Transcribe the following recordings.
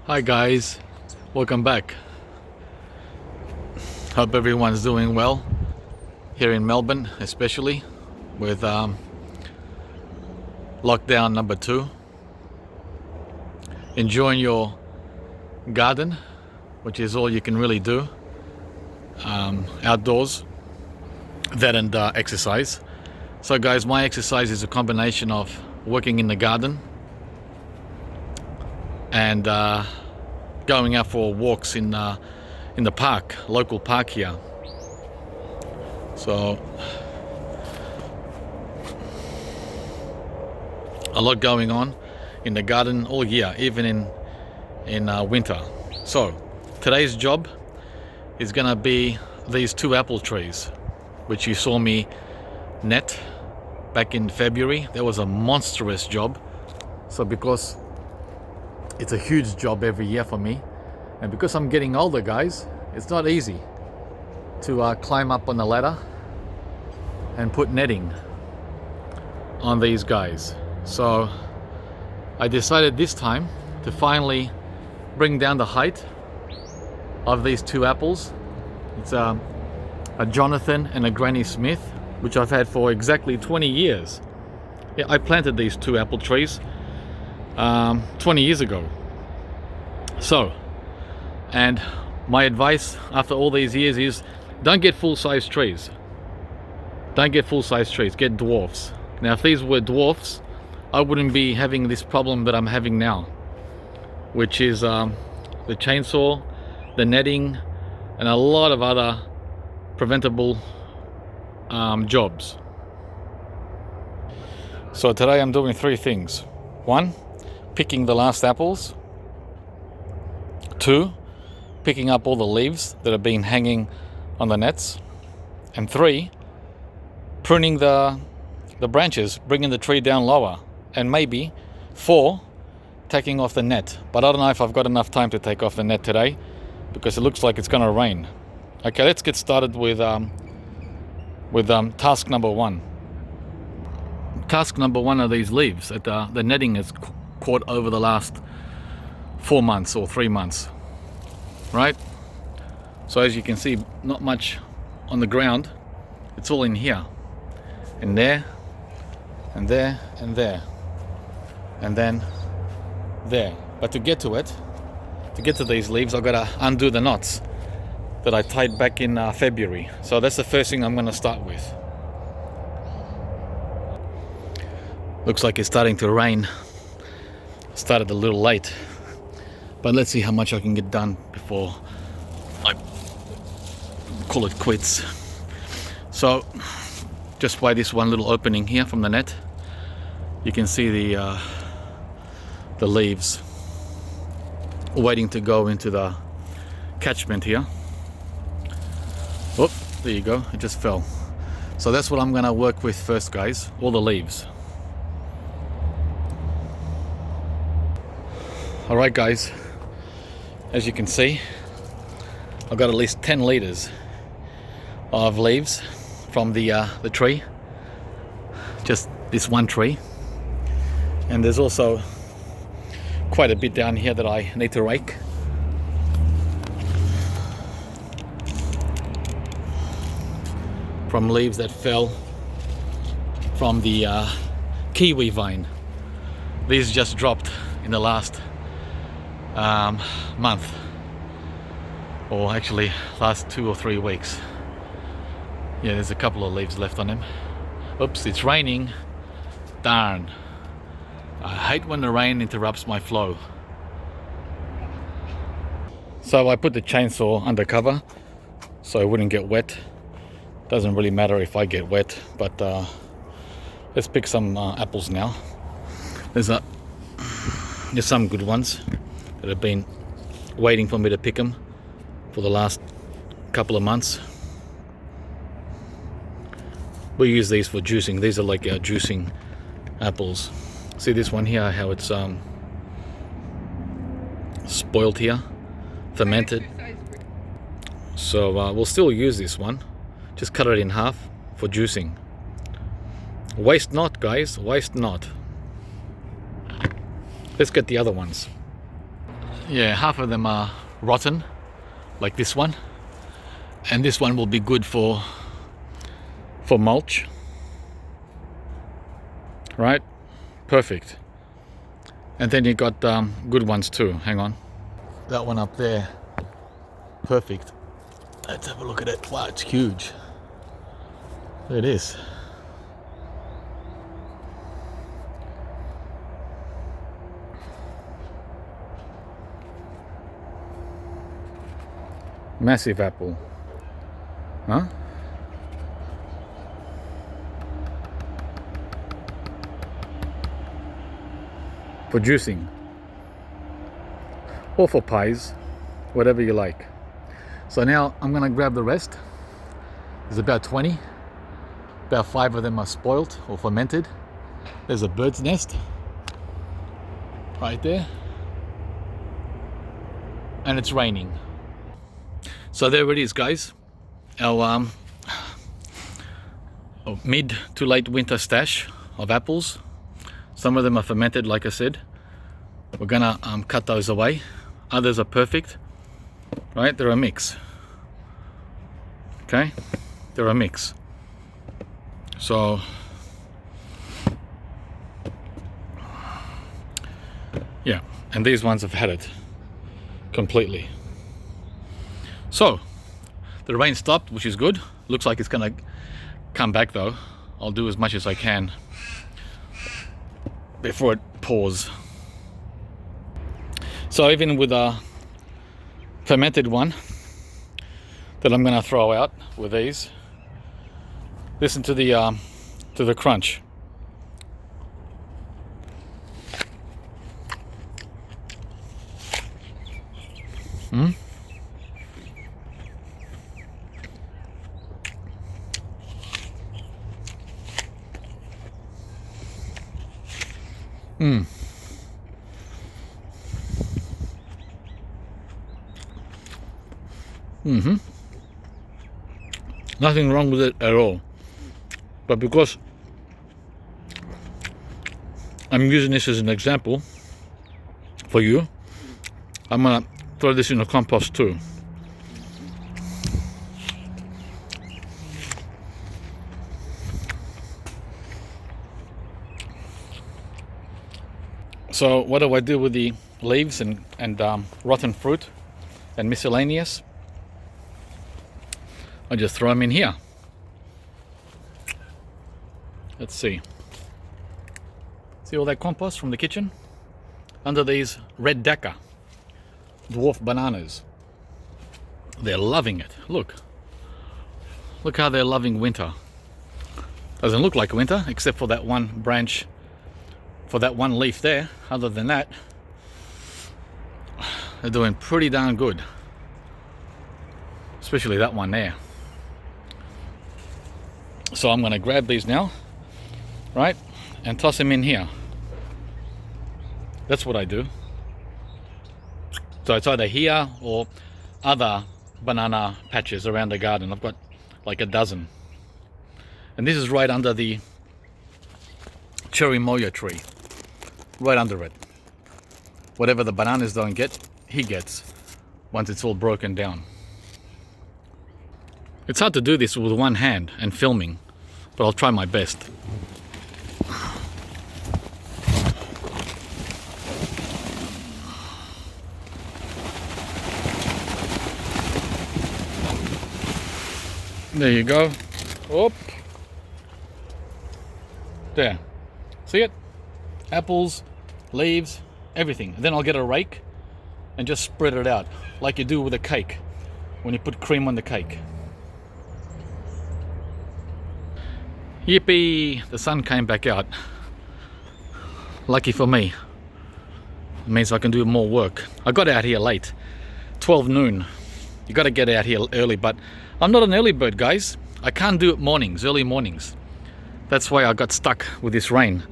Hi guys, welcome back. Hope everyone's doing well here in Melbourne, especially with lockdown number 2. Enjoying your garden, which is all you can really do outdoors, that and exercise. So guys, my exercise is a combination of working in the garden and going out for walks in the park, local park here. So a lot going on in the garden all year, even in winter. So today's job is gonna be these 2 apple trees, which you saw me net back in February. That was a monstrous job. So because it's a huge job every year for me, and because I'm getting older, guys, it's not easy to climb up on the ladder and put netting on these guys. So I decided this time to finally bring down the height of these 2 apples. It's a Jonathan and a Granny Smith, which I've had for exactly 20 years. Yeah, I planted these 2 apple trees 20 years ago. So, and my advice after all these years is don't get full-size trees. Don't get full-size trees, get dwarfs. Now if these were dwarfs, I wouldn't be having this problem that I'm having now, which is the chainsaw, the netting, and a lot of other preventable jobs. So today I'm doing 3 things. 1, picking the last apples. 2, picking up all the leaves that have been hanging on the nets. And 3, pruning the branches, bringing the tree down lower. And maybe 4, taking off the net. But I don't know if I've got enough time to take off the net today, because it looks like it's going to rain. Okay, let's get started with task number 1. Task number 1 are these leaves that the netting has caught over the last 4 months or 3 months, right? So as you can see, not much on the ground. It's all in here, and there, and there, and there, and then there. But to get to it, to get to these leaves, I've got to undo the knots that I tied back in February. So that's the first thing I'm going to start with. Looks like it's starting to rain. Started a little late, but let's see how much I can get done before I call it quits. So just by this one little opening here from the net, you can see the leaves waiting to go into the catchment here. Oh, there you go, it just fell. So that's what I'm going to work with first, guys, all the leaves. Alright guys, as you can see, I've got at least 10 litres of leaves from the tree, just this one tree, and there's also quite a bit down here that I need to rake. From leaves that fell from the kiwi vine. These just dropped in the last month, or actually last 2 or 3 weeks. Yeah, there's a couple of leaves left on him. Oops, it's raining. Darn, I hate when the rain interrupts my flow. So I put the chainsaw under cover so it wouldn't get wet. Doesn't really matter if I get wet, but let's pick some apples now. There's some good ones that have been waiting for me to pick them for the last couple of months. We use these for juicing. These are like our juicing apples. See this one here, how it's spoiled here, fermented. So we'll still use this one. Just cut it in half for juicing. Waste not, guys, waste not. Let's get the other ones. Yeah, half of them are rotten, like this one, and this one will be good for mulch. Right, perfect. And then you got good ones too. Hang on, that one up there, perfect. Let's have a look at it. Wow, it's huge. There it is. Massive apple. Huh? For juicing. Or for pies. Whatever you like. So now I'm gonna grab the rest. There's about 20. About 5 of them are spoiled or fermented. There's a bird's nest. Right there. And it's raining. So there it is, guys. Our mid to late winter stash of apples. Some of them are fermented, like I said. We're gonna cut those away. Others are perfect, right? They're a mix. Okay, they're a mix. So yeah, and these ones have had it completely. So the rain stopped, which is good. Looks like it's gonna come back though. I'll do as much as I can before it pours. So even with a fermented one that I'm gonna throw out with these, listen to the crunch. Mm. Mm. Mm-hmm. Nothing wrong with it at all. But because I'm using this as an example for you, I'm gonna throw this in the compost too. So what do I do with the leaves and rotten fruit and miscellaneous? I just throw them in here. Let's see. See all that compost from the kitchen? Under these red Dakar dwarf bananas. They're loving it. Look. Look how they're loving winter. Doesn't look like winter except for that one branch, for that one leaf there. Other than that, they're doing pretty darn good. Especially that one there. So I'm gonna grab these now, right, and toss them in here. That's what I do. So it's either here or other banana patches around the garden. I've got like a dozen. And this is right under the cherry moya tree. Right under it. Whatever the bananas don't get, he gets once it's all broken down. It's hard to do this with one hand and filming, but I'll try my best. There you go. Oop. There. See it? Apples, leaves, everything. Then I'll get a rake and just spread it out like you do with a cake when you put cream on the cake. Yippee! The sun came back out. Lucky for me. It means I can do more work. I got out here late. 12 noon. You got to get out here early, but I'm not an early bird, guys. I can't do it mornings, early mornings. That's why I got stuck with this rain.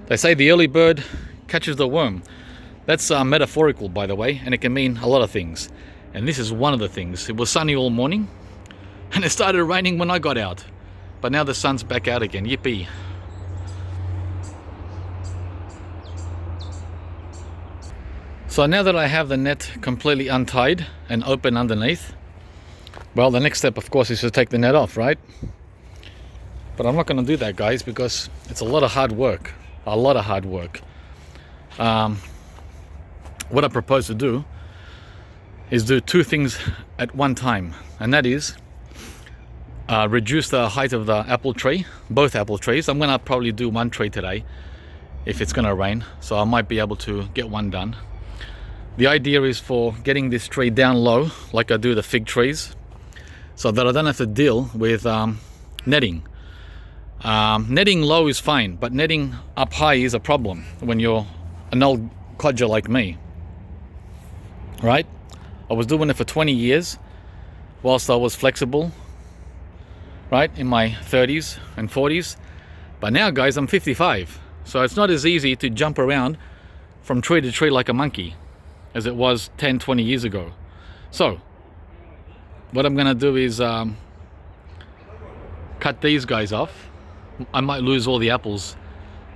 They say the early bird catches the worm. That's metaphorical, by the way, and it can mean a lot of things. And this is one of the things. It was sunny all morning, and it started raining when I got out. But now the sun's back out again. Yippee. So now that I have the net completely untied and open underneath, well, the next step of course is to take the net off, right? But I'm not going to do that, guys, because it's a lot of hard work. What I propose to do is do two things at one time, and that is reduce the height of the apple tree, both apple trees. I'm going to probably do one tree today if it's going to rain, so I might be able to get one done. The idea is for getting this tree down low like I do the fig trees, so that I don't have to deal with netting. Netting low is fine, but netting up high is a problem when you're an old codger like me, right? I was doing it for 20 years whilst I was flexible, right, in my 30s and 40s. But now, guys, I'm 55, so it's not as easy to jump around from tree to tree like a monkey as it was 10, 20 years ago. So what I'm gonna do is cut these guys off. I might lose all the apples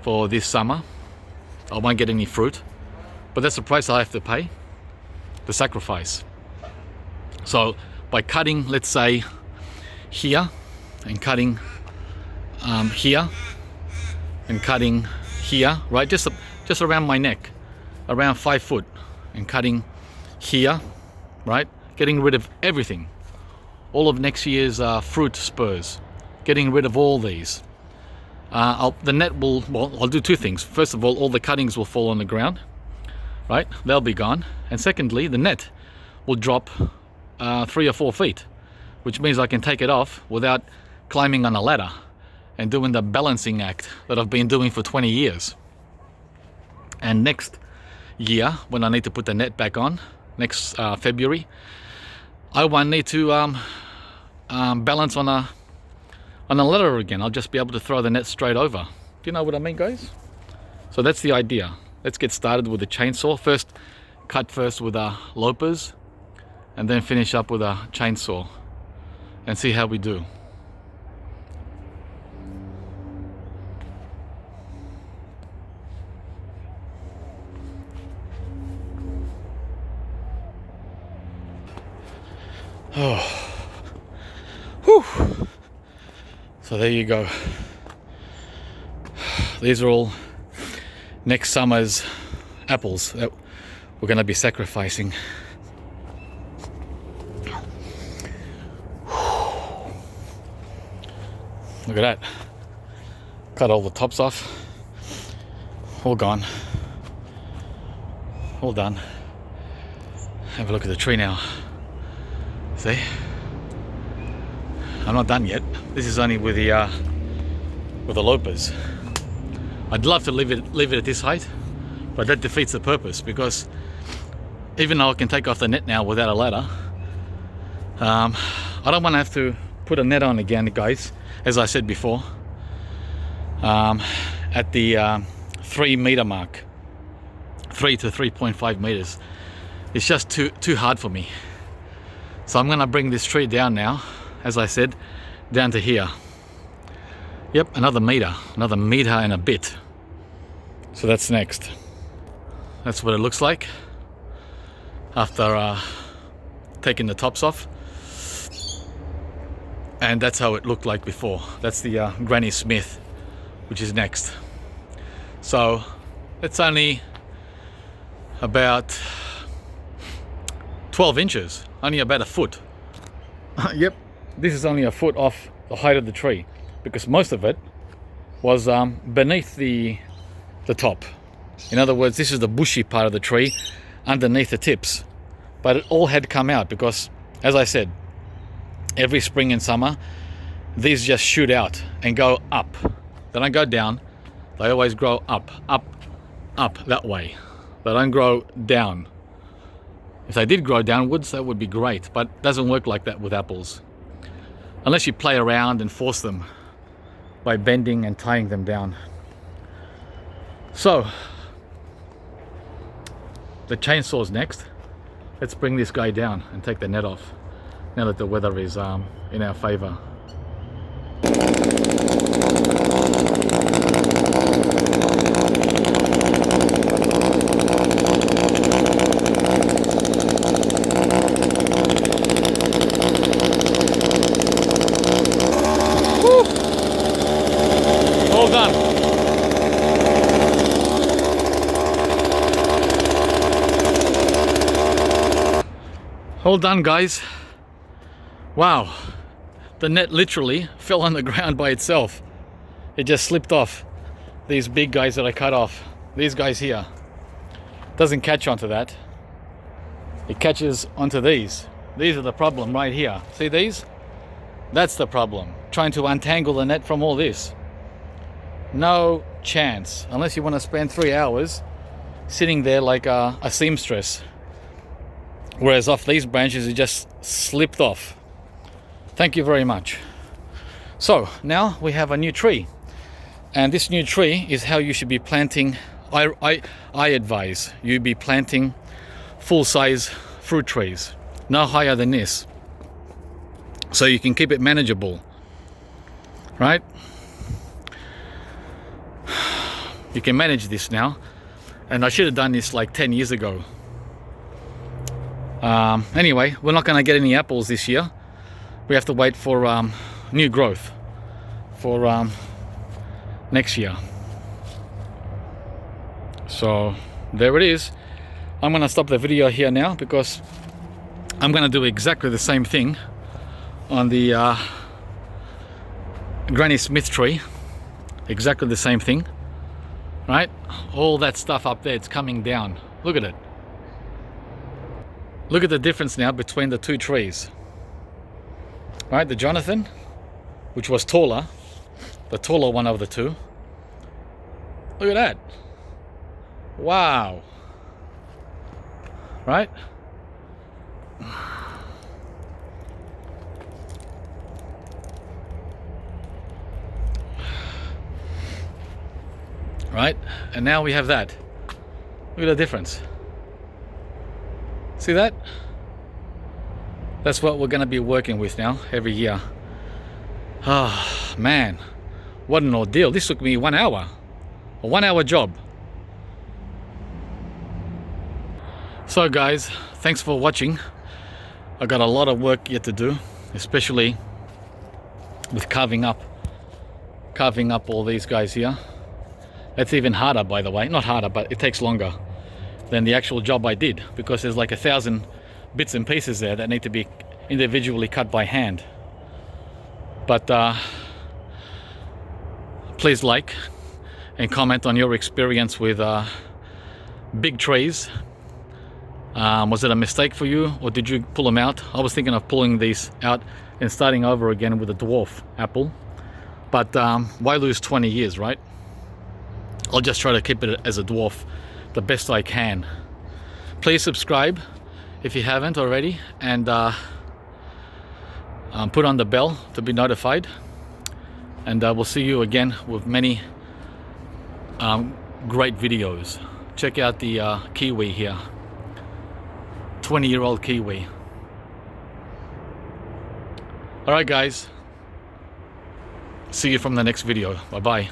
for this summer. I won't get any fruit, but that's the price I have to pay, the sacrifice. So by cutting, let's say here, and cutting here, and cutting here, right, just around my neck, around 5 foot, and cutting here, right, getting rid of everything, all of next year's fruit spurs, getting rid of all these. The net will, well, I'll do two things. First of all the cuttings will fall on the ground, right? They'll be gone. And secondly, the net will drop 3 or 4 feet, which means I can take it off without climbing on a ladder and doing the balancing act that I've been doing for 20 years. And next year, when I need to put the net back on, next February, I won't need to balance on a ladder again. I'll just be able to throw the net straight over. Do you know what I mean, guys? So that's the idea. Let's get started with the chainsaw. First, cut first with lopers, and then finish up with a chainsaw and see how we do. Oh. Whew. So there you go. These are all next summer's apples that we're going to be sacrificing. Look at that. Cut all the tops off. All gone. All done. Have a look at the tree now. See? I'm not done yet. This is only with the lopers. I'd love to leave it at this height, but that defeats the purpose, because even though I can take off the net now without a ladder, I don't want to have to put a net on again, guys, as I said before, at the 3 meter mark, 3 to 3.5 meters. It's just too hard for me. So I'm going to bring this tree down now, as I said, down to here. Yep, another meter and a bit. So that's next. That's what it looks like after taking the tops off. And that's how it looked like before. That's the Granny Smith, which is next. So it's only about 12 inches, only about a foot. Yep, this is only a foot off the height of the tree, because most of it was beneath the top. In other words, this is the bushy part of the tree underneath the tips, but it all had come out because, as I said, every spring and summer these just shoot out and go up. They don't go down, they always grow up that way. They don't grow down. If they did grow downwards, that would be great, but it doesn't work like that with apples, unless you play around and force them by bending and tying them down. So the chainsaw's next. Let's bring this guy down and take the net off now that the weather is in our favor. All done, guys. Wow, the net literally fell on the ground by itself. It just slipped off these big guys that I cut off. These guys here. Doesn't catch onto that. It catches onto these. These are the problem right here. See these? That's the problem. Trying to untangle the net from all this. No chance. Unless you want to spend 3 hours sitting there like a seamstress. Whereas off these branches it just slipped off. Thank you very much. So now we have a new tree. And this new tree is how you should be planting. I advise you be planting full-size fruit trees. No higher than this. So you can keep it manageable. Right? You can manage this now. And I should have done this like 10 years ago. Anyway, we're not going to get any apples this year. We have to wait for new growth for next year. So there it is. I'm going to stop the video here now because I'm going to do exactly the same thing on the Granny Smith tree. Exactly the same thing. Right? All that stuff up there, it's coming down. Look at it. Look at the difference now between the two trees. Right, the Jonathan, which was taller, the taller one of the two. Look at that. Wow. Right? Right, and now we have that. Look at the difference. See that? That's what we're going to be working with now every year. Oh man, what an ordeal. This took me 1 hour. A 1 hour job. So guys, thanks for watching. I got a lot of work yet to do, especially with carving up all these guys here. That's even harder, by the way. Not harder, but it takes longer than the actual job I did, because there's like 1,000 bits and pieces there that need to be individually cut by hand. But please like and comment on your experience with big trees. Was it a mistake for you, or did you pull them out? I was thinking of pulling these out and starting over again with a dwarf apple, but why lose 20 years, right? I'll just try to keep it as a dwarf the best I can. Please subscribe if you haven't already, and put on the bell to be notified, and we'll see you again with many great videos. Check out the kiwi here, 20-year-old kiwi. Alright guys, see you from the next video. Bye bye.